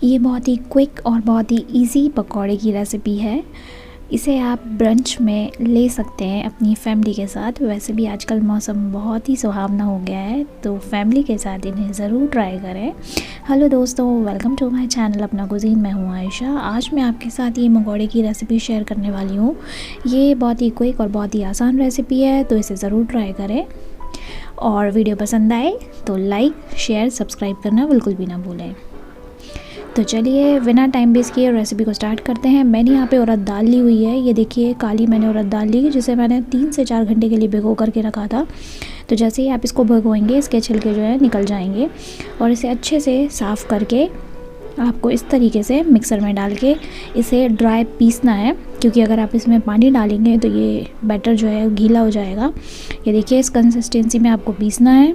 ये बहुत ही क्विक और बहुत ही इजी पकौड़े की रेसिपी है। इसे आप ब्रंच में ले सकते हैं अपनी फैमिली के साथ। वैसे भी आजकल मौसम बहुत ही सुहावना हो गया है, तो फैमिली के साथ इन्हें ज़रूर ट्राई करें। हेलो दोस्तों, वेलकम टू माय चैनल अपना कुज़ीन। मैं हूँ आयशा। आज मैं आपके साथ ये मंगोड़े की रेसिपी शेयर करने वाली हूँ। ये बहुत ही क्विक और बहुत ही आसान रेसिपी है, तो इसे ज़रूर ट्राई करें। और वीडियो पसंद आए तो लाइक, शेयर, सब्सक्राइब करना बिल्कुल भी ना भूलें। तो चलिए बिना टाइम वेस्ट किए रेसिपी को स्टार्ट करते हैं। मैंने यहाँ पे उड़द दाल ली हुई है। ये देखिए काली मैंने उड़द दाल ली, जिसे मैंने 3 से 4 घंटे के लिए भिगो करके रखा था। तो जैसे ही आप इसको भिगोएंगे, इसके छिलके जो है निकल जाएंगे। और इसे अच्छे से साफ़ करके आपको इस तरीके से मिक्सर में डाल के इसे ड्राई पीसना है, क्योंकि अगर आप इसमें पानी डालेंगे तो ये बैटर जो है गीला हो जाएगा। ये देखिए इस कंसिस्टेंसी में आपको पीसना है।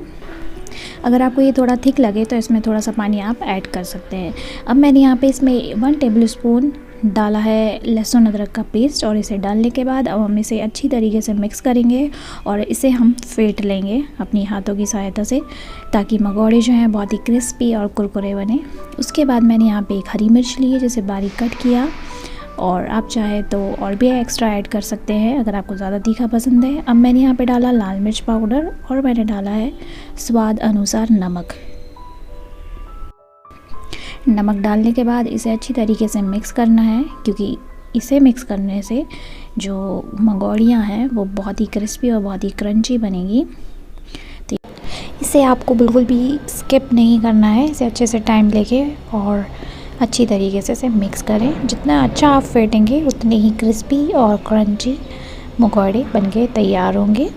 अगर आपको ये थोड़ा थिक लगे तो इसमें थोड़ा सा पानी आप ऐड कर सकते हैं। अब मैंने यहाँ पे इसमें 1 टेबलस्पून डाला है लहसुन अदरक का पेस्ट, और इसे डालने के बाद अब हम इसे अच्छी तरीके से मिक्स करेंगे और इसे हम फेंट लेंगे अपनी हाथों की सहायता से, ताकि मंगोड़े जो हैं बहुत ही क्रिस्पी और कुरकुरे बने। उसके बाद मैंने यहाँ पे एक हरी मिर्च ली है, जिसे बारीक कट किया, और आप चाहे तो और भी एक्स्ट्रा ऐड कर सकते हैं अगर आपको ज़्यादा तीखा पसंद है। अब मैंने यहाँ पे डाला लाल मिर्च पाउडर, और मैंने डाला है स्वाद अनुसार नमक। नमक डालने के बाद इसे अच्छी तरीके से मिक्स करना है, क्योंकि इसे मिक्स करने से जो मंगोड़ियाँ हैं वो बहुत ही क्रिस्पी और बहुत ही क्रंची बनेगी। तो इसे आपको बिल्कुल भी स्किप नहीं करना है। इसे अच्छे से टाइम लेके और अच्छी तरीके से इसे मिक्स करें। जितना अच्छा आप फेंटेंगे उतने ही क्रिस्पी और क्रंची मंगोड़े बनके तैयार होंगे।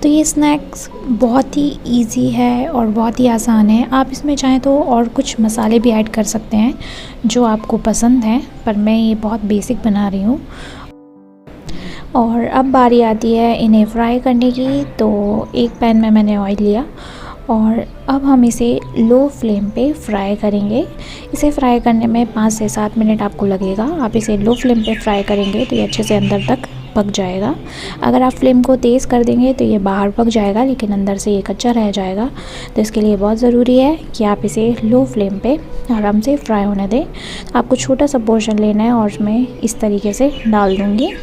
तो ये स्नैक्स बहुत ही इजी है और बहुत ही आसान है। आप इसमें चाहें तो और कुछ मसाले भी ऐड कर सकते हैं जो आपको पसंद हैं, पर मैं ये बहुत बेसिक बना रही हूँ। और अब बारी आती है इन्हें फ्राई करने की। तो एक पैन में मैंने ऑयल लिया, और अब हम इसे लो फ्लेम पे फ्राई करेंगे। इसे फ्राई करने में 5 से 7 मिनट आपको लगेगा। आप इसे लो फ्लेम पे फ्राई करेंगे तो ये अच्छे से अंदर तक पक जाएगा। अगर आप फ्लेम को तेज़ कर देंगे तो ये बाहर पक जाएगा, लेकिन अंदर से ये कच्चा रह जाएगा। तो इसके लिए बहुत ज़रूरी है कि आप इसे लो फ्लेम पे आराम से फ्राई होने दें। आपको छोटा सा पोर्शन लेना है, और मैं इस तरीके से डाल दूँगी।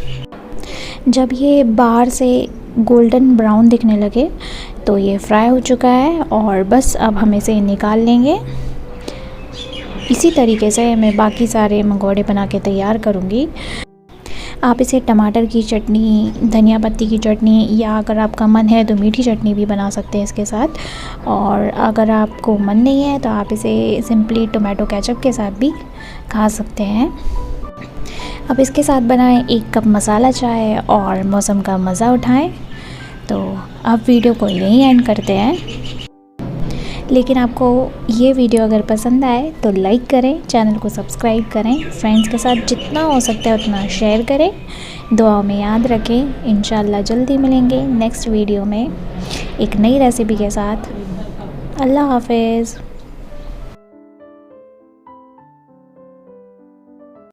जब ये बाहर से गोल्डन ब्राउन दिखने लगे तो ये फ्राई हो चुका है, और बस अब हम इसे निकाल लेंगे। इसी तरीके से मैं बाकी सारे मंगोड़े बना के तैयार करूँगी। आप इसे टमाटर की चटनी, धनिया पत्ती की चटनी, या अगर आपका मन है तो मीठी चटनी भी बना सकते हैं इसके साथ। और अगर आपको मन नहीं है तो आप इसे सिंपली टोमेटो केचप के साथ भी खा सकते हैं। अब इसके साथ बनाएं 1 कप मसाला चाय और मौसम का मज़ा उठाएं। तो अब वीडियो को यहीं एंड करते हैं। लेकिन आपको ये वीडियो अगर पसंद आए तो लाइक करें, चैनल को सब्सक्राइब करें, फ्रेंड्स के साथ जितना हो सकता है उतना शेयर करें। दुआओं में याद रखें। इंशाल्लाह जल्दी मिलेंगे नेक्स्ट वीडियो में एक नई रेसिपी के साथ। अल्लाह हाफ़िज़।